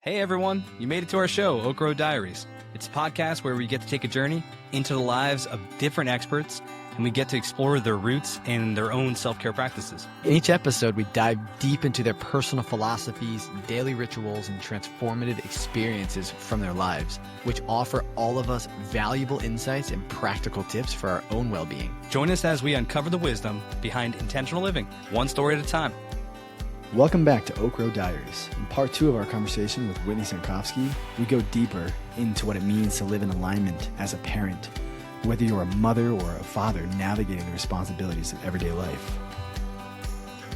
Hey everyone, you made it to our show, Oak Road Diaries. It's a podcast where we get to take a journey into the lives of different experts and we get to explore their roots and their own self-care practices. In each episode, we dive deep into their personal philosophies, daily rituals, and transformative experiences from their lives, which offer all of us valuable insights and practical tips for our own well-being. Join us as we uncover the wisdom behind intentional living, one story at a time. Welcome back to Oak Road Diaries. In part 2 of our conversation with Whitney Sankovsky, we go deeper into what it means to live in alignment as a parent, whether you're a mother or a father navigating the responsibilities of everyday life.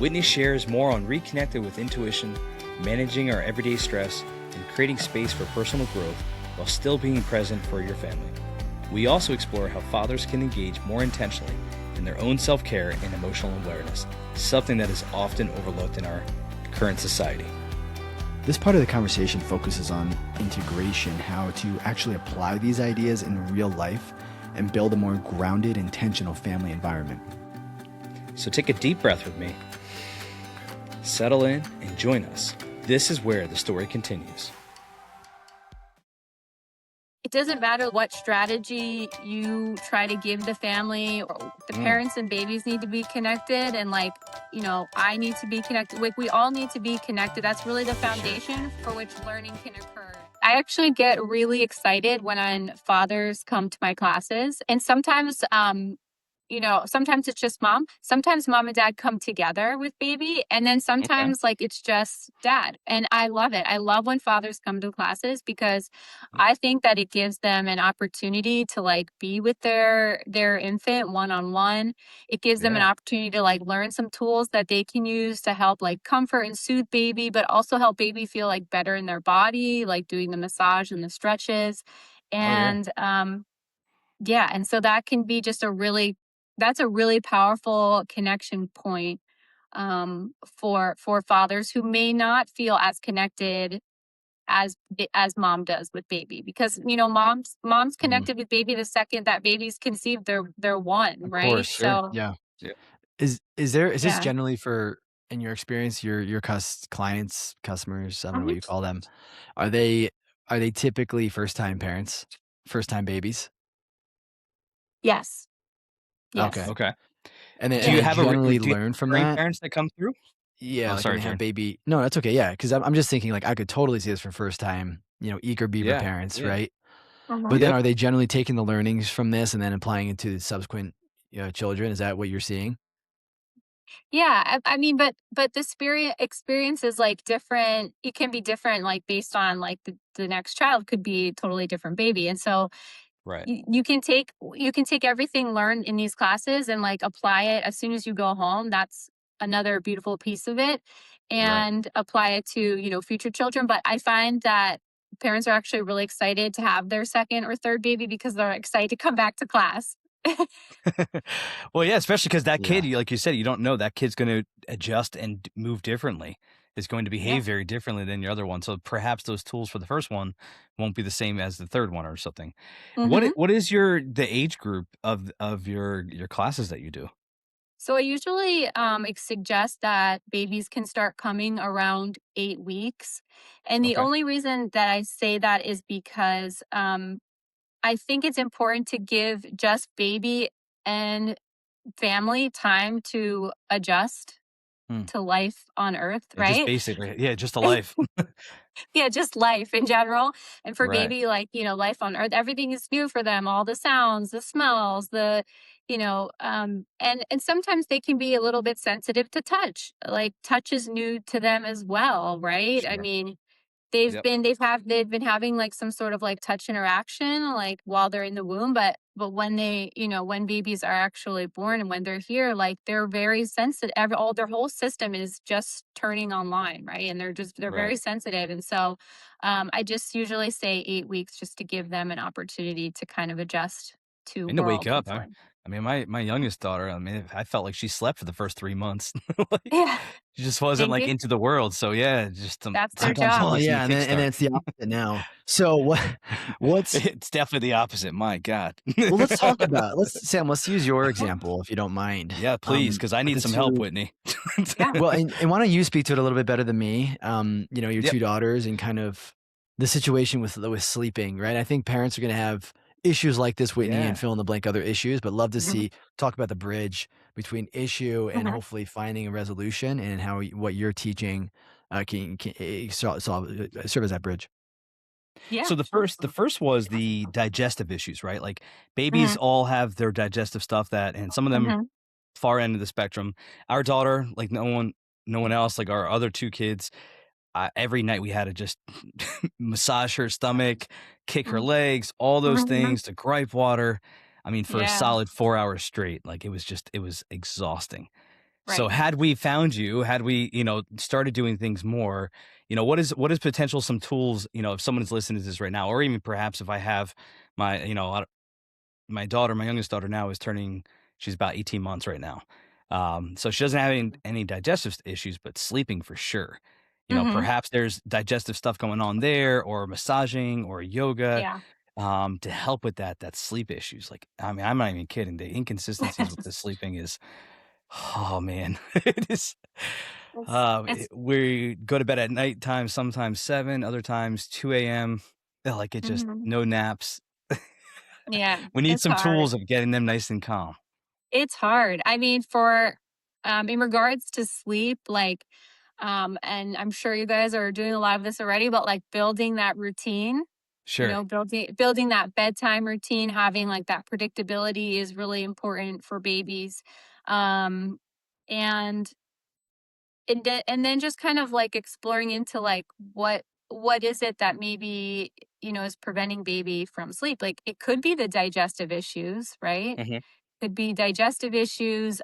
Whitney shares more on reconnecting with intuition, managing our everyday stress, and creating space for personal growth while still being present for your family. We also explore how fathers can engage more intentionally in their own self-care and emotional awareness, something that is often overlooked in our current society. This part of the conversation focuses on integration, how to actually apply these ideas in real life and build a more grounded, intentional family environment. So take a deep breath with me, settle in, and join us. This is where the story continues. It doesn't matter what strategy you try to give the family, or the parents and babies need to be connected. And I need to be connected. We all need to be connected. That's really the foundation for which learning can occur. I actually get really excited when fathers come to my classes. And sometimes, sometimes it's just mom. Sometimes mom and dad come together with baby. And then sometimes it's just dad. And I love it. I love when fathers come to classes because I think that it gives them an opportunity to be with their infant one-on-one. It gives them an opportunity to learn some tools that they can use to help comfort and soothe baby, but also help baby feel better in their body, doing the massage and the stretches. And and so that can be just that's a really powerful connection point for fathers who may not feel as connected as mom does with baby, because mom's connected with baby the second that baby's conceived. They're one, Of right? course, sure. So Yeah. Is this yeah. generally for, in your experience, your clients, customers, I don't know what you call them, are they typically first-time parents, first-time babies? Yes. Okay. Yes. Okay. And Do you they have generally do you learn have from recurring that? parents that come through? Yeah, Oh, like when sorry, they have Karen. baby. No, that's okay, yeah, 'cause I'm just thinking, I could totally see this for first time, eager beaver Yeah. parents, Yeah. right? Mhm. But then Yep. are they generally taking the learnings from this and then applying it to subsequent, children? Is that what you're seeing? Yeah, I mean, but the spirit experience is different. It can be different, based on the next child could be a totally different baby, and so Right. you can take everything learned in these classes and apply it as soon as you go home. That's another beautiful piece of it, Right. and apply it to future children. But I find that parents are actually really excited to have their second or third baby because they're excited to come back to class. Well, yeah, especially because that kid, Yeah. like you said, you don't know that kid's going to adjust and move differently. Is going to Yeah. behave very differently than your other one. So perhaps those tools for the first one won't be the same as the third one or something. hmm What is the age group of your classes that you do? So I usually suggest that babies can start coming around 8 weeks. And the Okay. only reason that I say that is because I think it's important to give just baby and family time to adjust Hmm. to life on earth, And just right? basically, yeah, just a life. Yeah, just life in general. And for Right. baby, life on earth, everything is new for them. All the sounds, the smells, and sometimes they can be a little bit sensitive to touch. Like touch is new to them as well, right? I Sure. mean, Yep. they've been having some sort of touch interaction while they're in the womb, but when when babies are actually born and when they're here, they're very sensitive. All their whole system is just turning online, right? And they're Right. very sensitive. And so I just usually say 8 weeks just to give them an opportunity to kind of adjust to And to oral wake up. conform. I mean, my youngest daughter, I mean, I felt like she slept for the first 3 months. Like, Yeah. she just wasn't, They like, get into the world, so, yeah, just, that's their sometimes it job. Well, needs a new yeah, and kickstart. then it's the opposite now. So what's It's definitely the opposite, my god. well, let's talk about Sam, let's use your example if you don't mind. Yeah, please, because I With need the some help, 2 Whitney. Yeah. well, and why don't you speak to it a little bit better than me? Your Yep. 2 daughters and kind of the situation with sleeping, right? I think parents are gonna have issues like this, Whitney, and Yeah. fill in the blank other issues, but love to Mhm. talk about the bridge between issue and Mhm. hopefully finding a resolution and how what you're teaching, can serve as that bridge. Yeah. So the first was the digestive issues, right? Like, babies Mhm. all have their digestive stuff that, and some of them Mhm. far end of the spectrum. Our daughter, like no one else, like our other 2 kids, every night we had to just massage her stomach, kick her Mhm. legs, all those Mhm. things, to gripe water. I mean, for a Yeah. solid 4 hours straight, like, it was exhausting. So Right. had we found you, had we, started doing things more, what is potential some tools, if someone's listening to this right now, or even perhaps if I have my, my daughter, my youngest daughter now is turning, she's about 18 months right now. So she doesn't have any digestive issues, but sleeping for sure. Mhm. Perhaps there's digestive stuff going on there, or massaging, or yoga, Yeah. to help with that sleep issues. Like, I mean, I'm not even kidding. The inconsistencies with the sleeping is, oh man, it is. It's We go to bed at nighttime, sometimes 7, other times 2 a.m. Like, it just mhm. no naps. Yeah, We need it's some hard. tools of getting them nice and calm. It's hard. I mean, for in regards to sleep, like, and I'm sure you guys are doing a lot of this already, but like building that routine, Sure. building that bedtime routine, having like that predictability is really important for babies. Um, and and then just kind of like exploring into like what is it that maybe is preventing baby from sleep. Like it could be the digestive issues, right? Mhm. Could be digestive issues.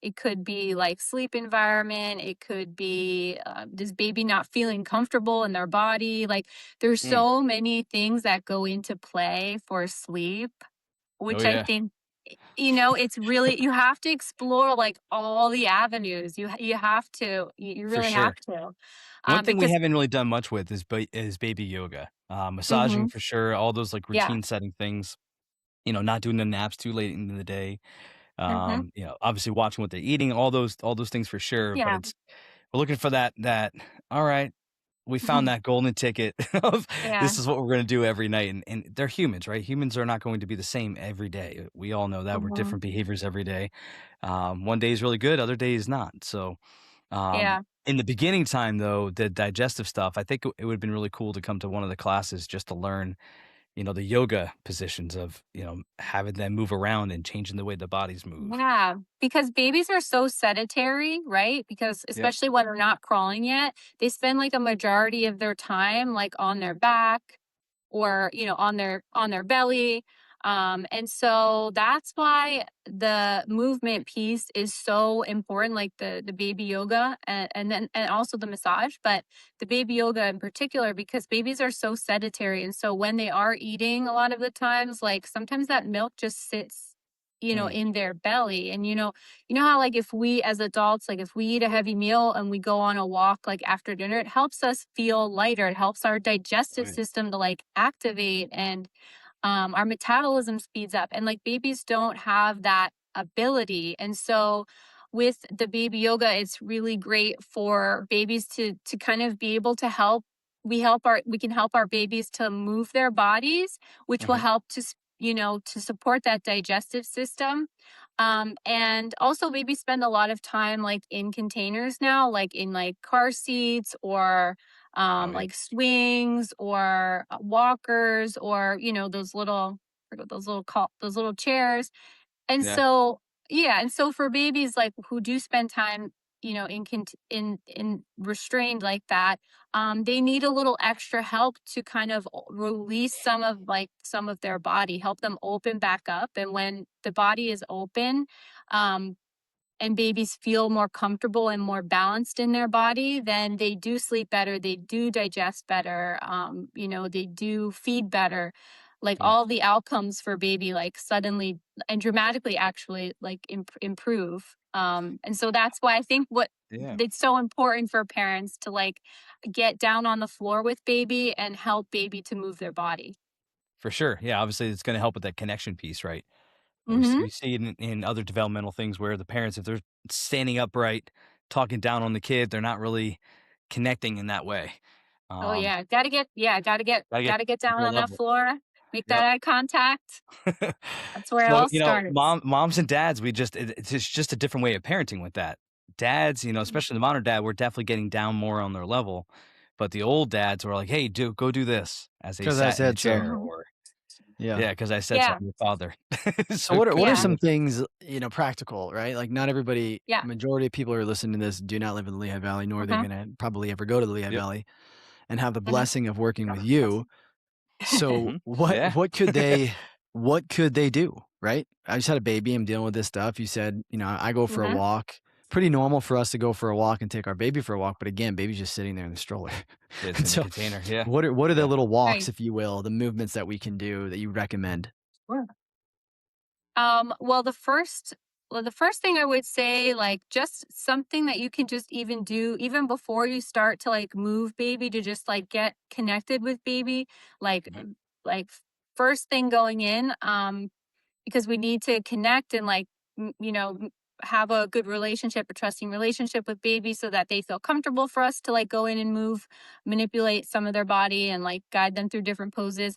It could be like sleep environment. It could be this baby not feeling comfortable in their body. Like there's Mm. so many things that go into play for sleep, Oh, which I yeah. think it's really you have to explore like all the avenues. You have to. You For really have sure. to. One thing we Because haven't really done much with is baby yoga. Massaging mhm, for sure, all those, like, yeah. routine setting things, not doing the naps too late into the day. Mhm, Obviously watching what they're eating, all those things for sure, but yeah. we're looking for that, "All right, we found Mhm, that golden ticket of yeah. this is what we're gonna do every night," and they're humans, right? Humans are not going to be the same every day. We all know that. We're Mhm, different behaviors every day. One day is really good, other day is not. So, yeah. in the beginning time, though, the digestive stuff, I think it would've been really cool to come to one of the classes just to learn, the yoga positions of, having them move around and changing the way the bodies move. Yeah, because babies are so sedentary, right? Because Yep. especially when they're not crawling yet, they spend like a majority of their time like on their back or on their belly. And so that's why the movement piece is so important, like the baby yoga and also the massage, but the baby yoga in particular, because babies are so sedentary. And so when they are eating a lot of the times, like sometimes that milk just sits Mm. in their belly. And you know how like if we as adults, like if we eat a heavy meal and we go on a walk like after dinner, it helps us feel lighter. It helps our digestive Right. system to like activate, and our metabolism speeds up. And like babies don't have that ability. And so with the baby yoga, it's really great for babies to kind of be able to help. We can help our babies to move their bodies, which will Mhm. help to support that digestive system. And also babies spend a lot of time like in containers now, like in like car seats or Oh, yeah. like swings or walkers or I forgot those little chairs. And Yeah. so, yeah, and so for babies like who do spend time, in restrained like that, they need a little extra help to kind of release some of their body, help them open back up. And when the body is open, um, and babies feel more comfortable and more balanced in their body, then they do sleep better, they do digest better, they do feed better. like Yeah. all the outcomes for baby like suddenly and dramatically actually like improve. And so that's why I think what Yeah. it's so important for parents to like get down on the floor with baby and help baby to move their body. For sure. Yeah, obviously, it's gonna help with that connection piece, right? Mhm. We see it in other developmental things where the parents, if they're standing upright, talking down on the kid, they're not really connecting in that way. Oh Um, yeah, gotta get gotta get to down their on that level. floor, make that Yep. eye contact. That's where it So, all starts. moms and dads, it's just a different way of parenting with that. Dads, especially the modern dad, we're definitely getting down more on their level, but the old dads were like, "Hey, go do this," as they Because I sat in a said so. chair Mhm. or Yeah. yeah, because I said so, Yeah, I'm your father. So So what are yeah, some things, practical, right? Like not everybody, yeah. majority of people who are listening to this do not live in the Lehigh Valley, nor are they Mhm, gonna probably ever go to the Lehigh yep. Valley and have the mhm. blessing of working with you. So Mhm. what Yeah. what could they what could they do, right? I just had a baby, I'm dealing with this stuff. You said, I go for a Mhm, walk. Pretty normal for us to go for a walk and take our baby for a walk, but again, baby's just sitting there in the stroller. It's And in the so container, yeah. what are the Yeah. little walks, right. if you will, the movements that we can do that you recommend? Sure. Well, the first thing I would say, like, just something that you can just even do even before you start to like move baby to just like get connected with baby, like, Mhm. like first thing going in, because we need to connect and like have a good relationship, a trusting relationship with baby so that they feel comfortable for us to like go in and move, manipulate some of their body and like guide them through different poses.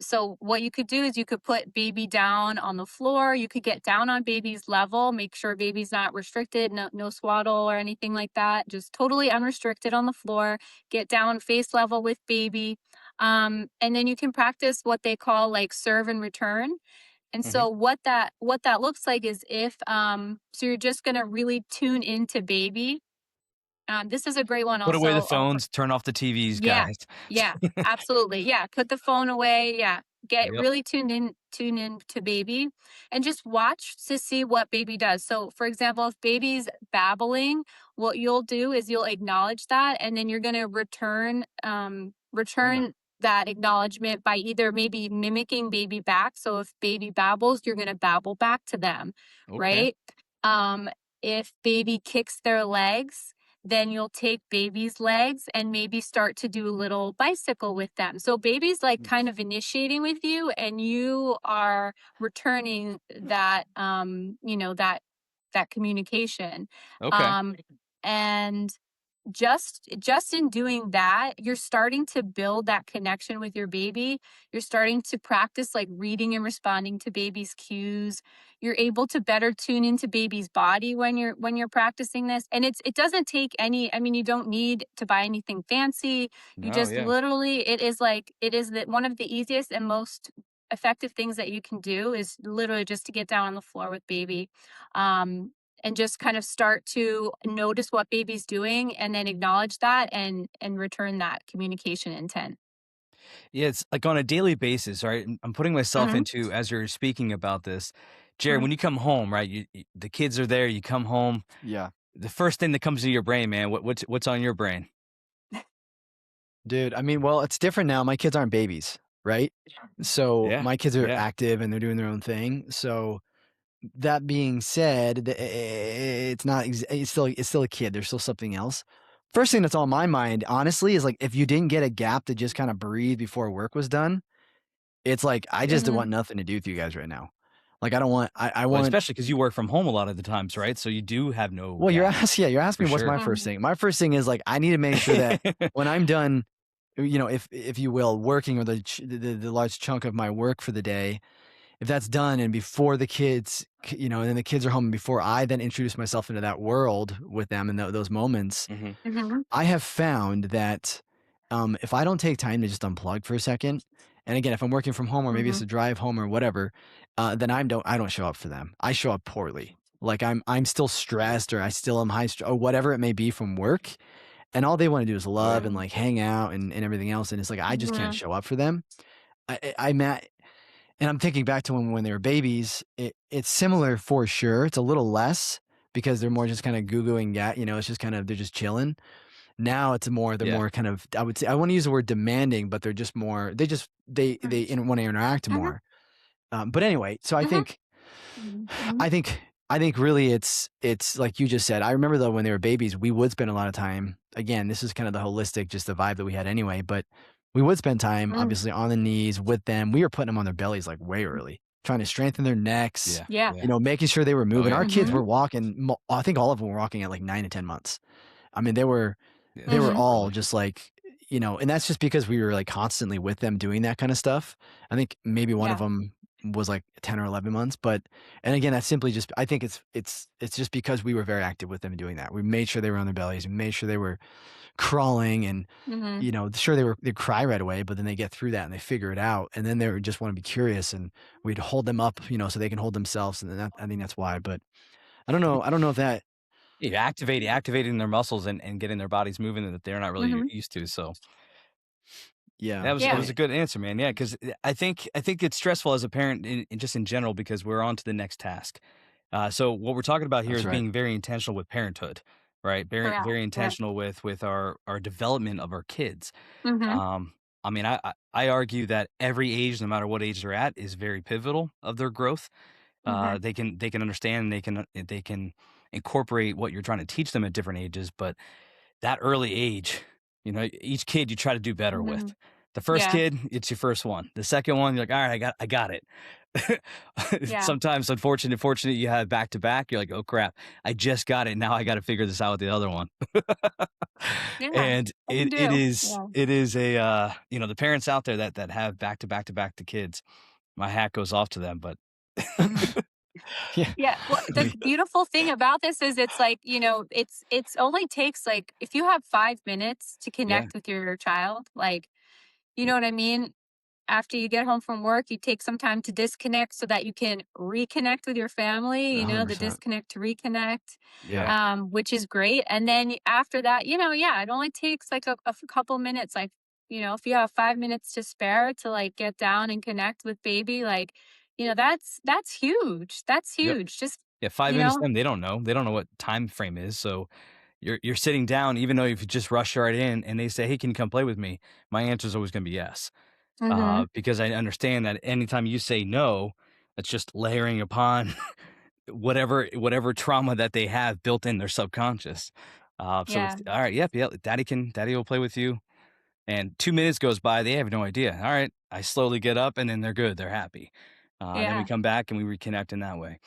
So what you could do is you could put baby down on the floor, you could get down on baby's level, make sure baby's not restricted, no swaddle or anything like that, just totally unrestricted on the floor, get down face level with baby. And then you can practice what they call like serve and return. And Mhm. so what that looks like is if so you're just gonna really tune into baby. This is a great one Put away the also. phones, turn off the TVs, Yeah, guys. yeah, absolutely. Yeah, put the phone away. Yeah, get Yep. really tune in to baby, and just watch to see what baby does. So, for example, if baby's babbling, what you'll do is you'll acknowledge that, and then you're gonna Oh, return that acknowledgement by either maybe mimicking baby back. So, if baby babbles, you're gonna babble back to them, okay. right? Um, if baby kicks their legs, then you'll take baby's legs and maybe start to do a little bicycle with them. So baby's like Mm, kind of initiating with you and you are returning that that communication. okay. Um and just in doing that, you're starting to build that connection with your baby. You're starting to practice like reading and responding to baby's cues. You're able to better tune into baby's body when you're practicing this. And it doesn't take any, I mean, you don't need to buy anything fancy. You No, just yeah. literally it is one of the easiest and most effective things that you can do is literally just to get down on the floor with baby. Um, and just kind of start to notice what baby's doing and then acknowledge that and return that communication intent. Yeah, it's like on a daily basis, right? I'm putting myself Mhm, into as you're speaking about this. Jared, mhm. when you come home, right? The kids are there, you come home. Yeah. The first thing that comes to your brain, man, what's on your brain? Dude, I mean, well, it's different now. My kids aren't babies, right? So Yeah. my kids are Yeah. active and they're doing their own thing. So that being said, it's not. It's still a kid. There's still something else. First thing that's on my mind, honestly, is like if you didn't get a gap to just kind of breathe before work was done, it's like I just don't Mhm, want nothing to do with you guys right now. Like I don't want. I Well, want. especially because you work from home a lot of the times, right? So you do have no Well, you're gap asking. Yeah, you're asking for me what's my sure. first mhm, thing. My first thing is like I need to make sure that when I'm done, if you will, working or the large chunk of my work for the day, if that's done and before the kids, and then the kids are home and before I then introduce myself into that world with them in those moments, Hmm. mhm, I have found that if I don't take time to just unplug for a second, and again, if I'm working from home or maybe it's mhm, a drive home or whatever, then I don't show up for them. I show up poorly. Like I'm still stressed or I still am or whatever it may be from work. And all they want to do is Oh love yeah. and like hang out and everything else. And it's like I just can't mhm, show up for them. I'm at and I'm thinking back to when they were babies, it's similar for sure. It's a little less because they're more just kind of goo gooing, it's just kind of they're just chilling. Now it's they're Yeah. more kind of, I would say, I want to use the word demanding, but they're just more, they want to interact Mhm, more. But anyway, so mhm, mhm, I think, I think really it's like you just said. I remember though when they were babies, we would spend a lot of time. Again, this is kind of the holistic, just the vibe that we had anyway. But we would spend time mhm. obviously on the knees with them. We were putting them on their bellies like way early, trying to strengthen their necks. Yeah. Yeah. Yeah. Making sure they were Oh moving. yeah. Our kids Mhm, were walking. I think all of them were walking at like 9 to 10 months. I mean, Yeah. they were mhm, Super all early. just like, and that's just because we were like constantly with them doing that kind of stuff. I think maybe one of yeah, them was like 10 or 11 months, but, and again, that's simply just, I think it's just because we were very active with them doing that. We made sure they were on their bellies. We made sure they were crawling and, mhm, sure they cry right away, but then they get through that and they figure it out. And then they would just want to be curious and we'd hold them up, so they can hold themselves. And then I think that's why, but I don't know. I don't know if that, Yeah, activating their muscles and getting their bodies moving that they're not really mhm. used to. So yeah. that Yeah. was a good answer, man. Yeah, because I think it's stressful as a parent just in general because we're on to the next task. So what we're talking about here That's is right. being very intentional with parenthood, right? Very Correct. very Yeah. intentional with our development of our kids. Mhm, I mean, I argue that every age, no matter what age they're at, is very pivotal of their growth. mhm, They can understand, and they can incorporate what you're trying to teach them at different ages, but that early age, each kid you try to do better with. mhm. The first Yeah, kid, it's your first one. The second one, you're like, all right, I got it. yeah, Sometimes, fortunate, you have back to back. You're like, oh crap, I just got it. Now I got to figure this out with the other one. yeah. And Some it do. is Yeah. it is a the parents out there that have back to kids. My hat goes off to them, but Yeah. Yeah, well, the beautiful thing about this is it's like, it's only takes like if you have 5 minutes to yeah, connect with your child, like, you know what I mean? After you get home from work, you take some time to disconnect so that you can reconnect with your family, the 100%. disconnect to reconnect, Yeah. which is great. And then after that, yeah, it only takes like a couple minutes. Like, if you have 5 minutes to spare to like get down and connect with baby, like, that's huge. That's yep. huge. Just, Yeah, 5 you minutes know, to them, they don't know. They don't know what time frame is, so you're sitting down, even though if you just rush right in and they say, "Hey, can you come play with me?" My answer is always gonna be yes, hmm because I understand that anytime you say no, that's just layering upon whatever trauma that they have built in their subconscious. So it's, yeah, "All right, yep, daddy will play with you," and 2 minutes goes by, they have no idea. All right, I slowly get up, and then they're good, they're happy. Then we yeah. come back and we reconnect in that way.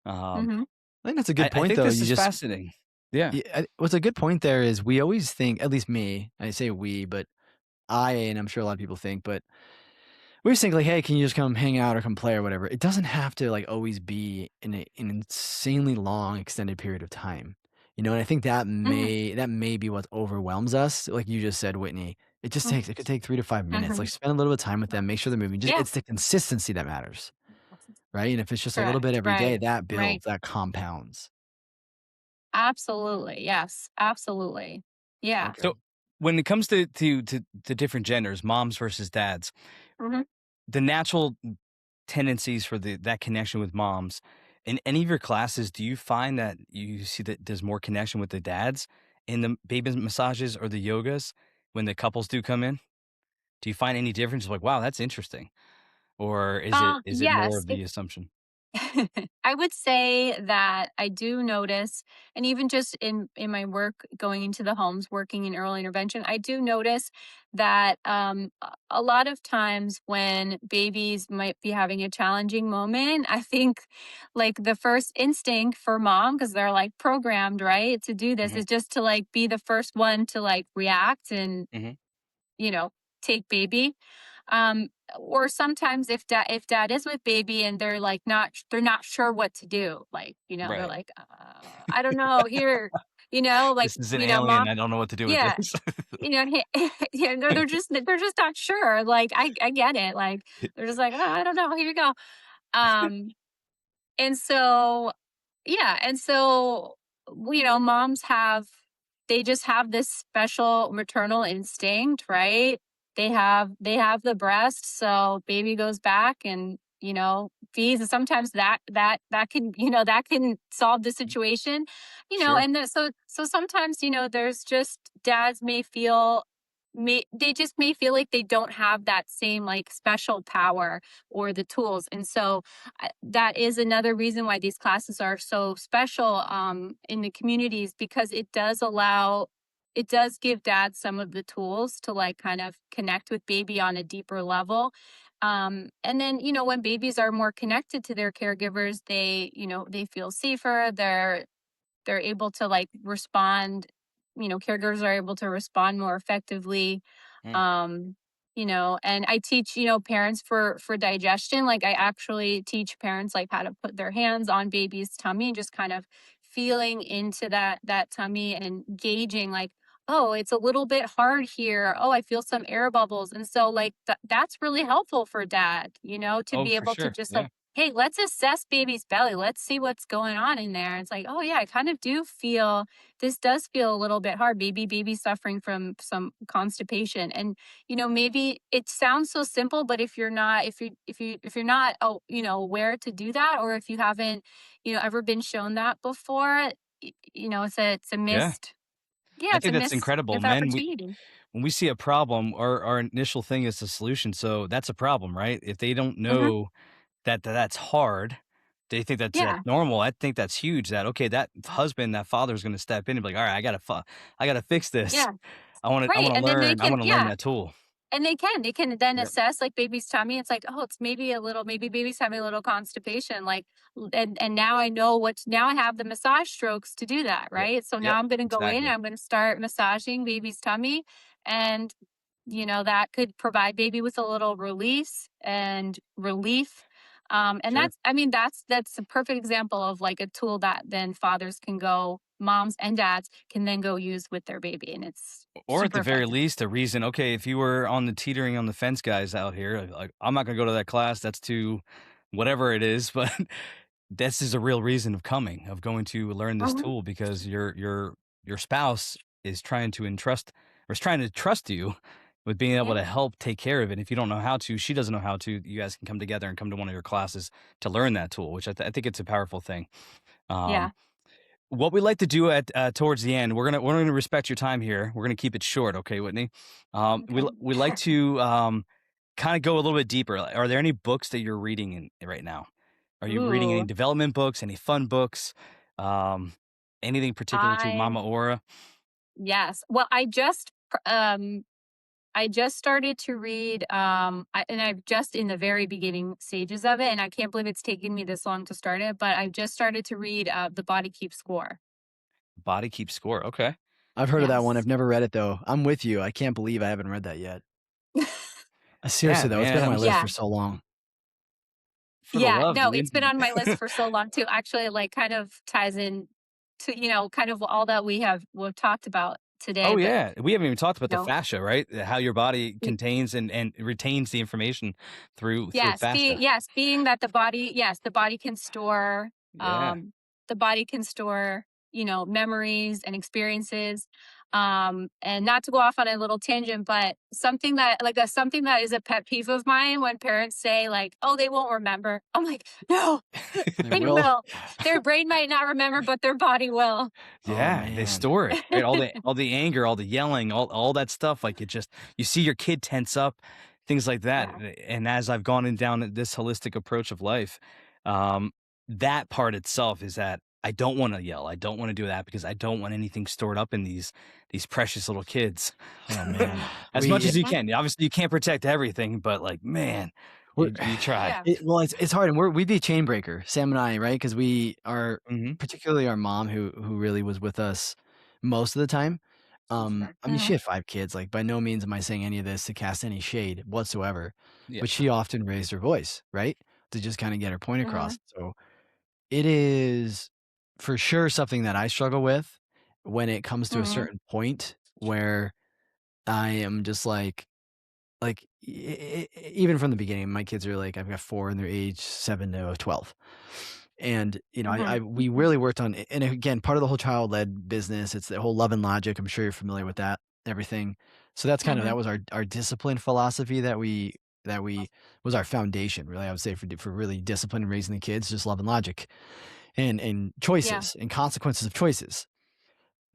Um hmm I think that's a I good I point think though. this You is just, fascinating. Yeah. what's a good point there is we always think, at least me, I say we, but and I'm sure a lot of people think, but we just think like, hey, can you just come hang out or come play or whatever? It doesn't have to like always be in an insanely long, extended period of time. And I think hmm that may be what overwhelms us. Like you just said, Whitney, it could take 3 to 5 minutes. Like hmm spend a little bit of time with them, make sure they're moving. Just Yeah. it's the consistency that matters, right? And if it's just a little bit Correct. every day, Right. that Right. builds, that compounds. Absolutely. Yes. Absolutely. Yeah. Okay. So when it comes to different genders, moms versus dads, Mhm. the natural tendencies for that connection with moms, in any of your classes, do you find that you see that there's more connection with the dads in the baby massages or the yogas when the couples do come in? Do you find any difference? Like, wow, that's interesting. Or is it more Yes. of the assumption? I would say that I do notice, and even just in my work going into the homes, working in early intervention, I do notice that a lot of times when babies might be having a challenging moment, I think like the first instinct for mom, because they're like programmed, right, to do this, Mhm, is just to like be the first one to like react and mhm. you know, take baby. Um, or sometimes if dad is with baby and they're not sure what to do. Like, they're Right. like, I don't know, here, like, This is an alien. mom, I don't know what to do with yeah, this. yeah, they're just not sure. Like, I get it. Like, they're just like, oh, I don't know, here you go. Um, and so yeah, and so, moms they just have this special maternal instinct, right? They have the breast, so baby goes back and fees, and sometimes that can, that can solve the situation, Sure. and so sometimes, there's just dads they just may feel like they don't have that same like special power or the tools. And so that is another reason why these classes are so special in the communities, because it does give dads some of the tools to like kind of connect with baby on a deeper level. And then, when babies are more connected to their caregivers, they feel safer. They're able to like respond, caregivers are able to respond more effectively. Mm. um and I teach, parents for digestion. Like, I actually teach parents like how to put their hands on baby's tummy, just kind of feeling into that tummy and gauging like, oh, it's a little bit hard here, oh, I feel some air bubbles. And so like that's really helpful for dad, to Oh, be for able to sure. just Yeah. like, hey, let's assess baby's belly, let's see what's going on in there. It's like, oh yeah, I kind of do feel this does feel a little bit hard. Baby suffering from some constipation. And maybe it sounds so simple, but if you're not, oh, aware to do that, or if you haven't, ever been shown that before, it's a Yeah. missed, yeah, I it's a think that's missed incredible, man. opportunity. When we see a problem, our initial thing is the solution. So that's a problem, right? If they don't Hmm. know that's hard, they think that's Yeah, normal. I think that's huge. That okay, that husband, that father is going to step in and be like, all right, I gotta fix this. yeah, right. And then they I can, want to learn yeah. that tool. And they can then Yep. assess like baby's tummy. It's like, oh, it's maybe baby's having a little constipation. Like, and now I know now I have the massage strokes to do that, Yep. right? So Yep. now I'm going to go in and Exactly. I'm going to start massaging baby's tummy, and that could provide baby with a little release and relief. And Sure. that's a perfect example of like a tool that then moms and dads can then go use with their baby, and it's Or at super the very effective. least, a reason. Okay, if you were on the teetering on the fence guys out here, like I'm not gonna go to that class. That's too, whatever it is. But this is a real reason of coming, of going to learn this Mhm. tool because your spouse is trying to entrust or is trying to trust you with being able Yeah. to help take care of it. If you don't know how to, she doesn't know how to. You guys can come together and come to one of your classes to learn that tool, which I think it's a powerful thing. Um, Yeah. what we like to do at towards the end, we're gonna respect your time here. We're gonna keep it short, okay, Whitney? Okay. We like to kind of go a little bit deeper. Like, are there any books that you're reading right now? Are you reading any Ooh, development books, any fun books, um, anything particular to I Mama Aura? yes. Well, I just started to read, and I'm just in the very beginning stages of it, and I can't believe it's taken me this long to start it. But I've just started to read "The Body Keeps Score." Body Keeps Score. Okay. I've heard of that one. Yes. I've never read it though. I'm with you. I can't believe I haven't read that yet. Yeah, Seriously though, it's been man. on my list Yeah. for so long. For the Yeah. love, No, dude. it's been on my list for so long too. Actually, it, like, kind of ties in to, kind of all that we've talked about today. Oh But yeah, we haven't even talked about you the know, fascia, right? How your body y- contains and retains the information through fascia. being that the body can store, Yeah. um, the body can store, memories and experiences. And not to go off on a little tangent, but something that is a pet peeve of mine when parents say like, "Oh, they won't remember." I'm like, "No, They they will. will. Their brain might not remember, but their body will." Oh Yeah, they man. store it, right? All the anger, all the yelling, all that stuff, like, it just you see your kid tense up, things like that, Yeah. and as I've gone in down this holistic approach of life, um, that part itself is that I don't wanna yell, I don't wanna do that because I don't want anything stored up in these precious little kids. Oh man. As much We as you Mhm. can. Obviously, you can't protect everything, but, like, man, we're you try. Yeah. well, it's hard, and we'd be a chain breaker, Sam and I, right? Because we are, Mhm. particularly our mom, who really was with us most of the time. I mean, she Mhm. had 5 kids. Like, by no means am I saying any of this to cast any shade whatsoever, Yeah. but she often raised her voice, right, to just kind of get her point across. Mhm. So it is for sure something that I struggle with when it comes to a Mhm. certain point where I am just even from the beginning, my kids are like, I've got 4 and they're age 7 to 12. And, Mhm. we really worked on, and again, part of the whole child-led business, it's the whole love and logic. I'm sure you're familiar with that, everything. So that's kind of, that Mhm. was our discipline philosophy that was our foundation, really. I would say for really discipline and raising the kids, just love and logic and Yeah. choices and consequences of choices.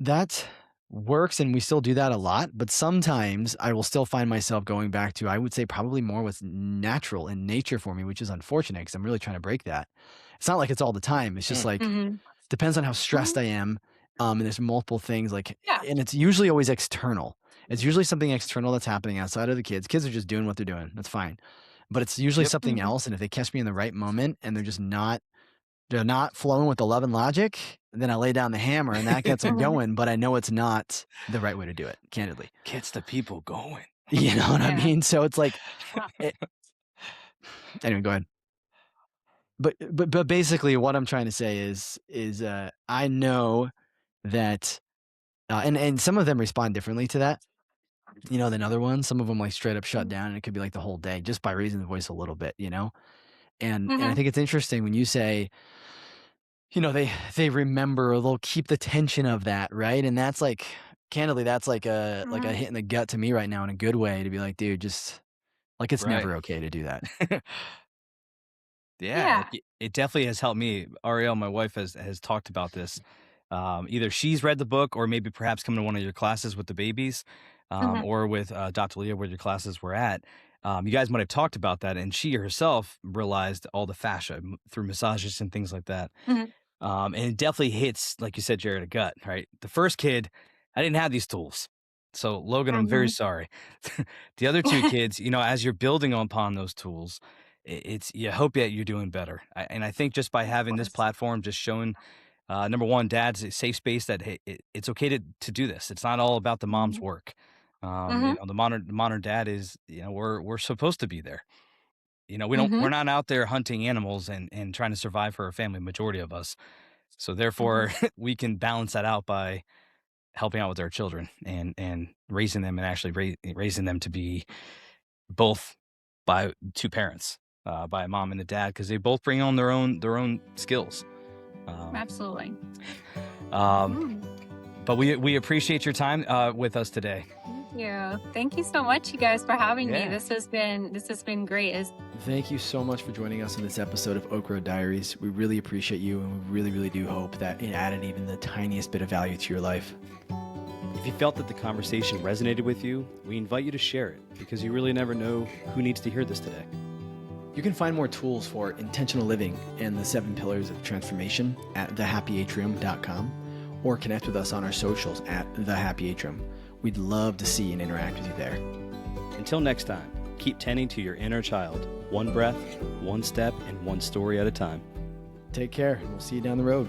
That works, and we still do that a lot, but sometimes I will still find myself going back to, I would say, probably more what's natural in nature for me, which is unfortunate because I'm really trying to break that. It's not like it's all the time. It's just like, Mm-hmm. depends on how stressed Mhm. I am. And there's multiple things like, Yeah. and it's usually always external. It's usually something external that's happening outside of the kids. Kids are just doing what they're doing. That's fine. But it's usually Yep. something Mhm. else. And if they catch me in the right moment and they're not flowing with the love and logic, then I lay down the hammer and that gets them Mhm. going, but I know it's not the right way to do it, candidly. Gets the people going. You know what I Yeah. mean? So it's like, anyway, go ahead. But basically what I'm trying to say is I know that, and some of them respond differently to that, than other ones. Some of them like straight up shut down, and it could be like the whole day just by raising the voice a little bit, And I Mhm. think it's interesting when you say, they remember, or they'll keep the tension of that, right? And that's like, candidly, that's like a Mhm. hit in the gut to me right now in a good way, to be like, dude, just like, it's Right. never okay to do that. Yeah, Yeah. like it definitely has helped me. Ariel, my wife, has talked about this. Either she's read the book, or maybe perhaps come to one of your classes with the babies, Mhm. or with Dr. Leah, where your classes were at. You guys might have talked about that, and she herself realized all the fascia through massages and things like that. Mhm. And it definitely hits, like you said, Jared, a gut, right? The first kid, I didn't have these tools. So, Logan, I'm very Mhm. sorry. The other two kids, as you're building upon those tools, it's you hope that you're doing better. And I think just by having this course. platform, just showing, number one, dad's a safe space that, hey, it's okay to do this. It's not all about the mom's Mhm. work. Mhm. The modern dad is, we're supposed to be there. We're Mhm. not out there hunting animals and trying to survive for our family, majority of us. So Mhm. therefore, we can balance that out by helping out with our children and raising them, and actually raising them to be both by two parents, by a mom and a dad, because they both bring on their own skills. Um, Absolutely. um, Mm. but we appreciate your time with us today. Thank you. Thank you so much, you guys, for having me. Yeah. This has been great. Thank you so much for joining us on this episode of Oak Road Diaries. We really appreciate you, and we really, really do hope that it added even the tiniest bit of value to your life. If you felt that the conversation resonated with you, we invite you to share it, because you really never know who needs to hear this today. You can find more tools for intentional living and the 7 pillars of transformation at thehappyatrium.com, or connect with us on our socials at thehappyatrium. We'd love to see and interact with you there. Until next time, keep tending to your inner child, one breath, one step, and one story at a time. Take care, and we'll see you down the road.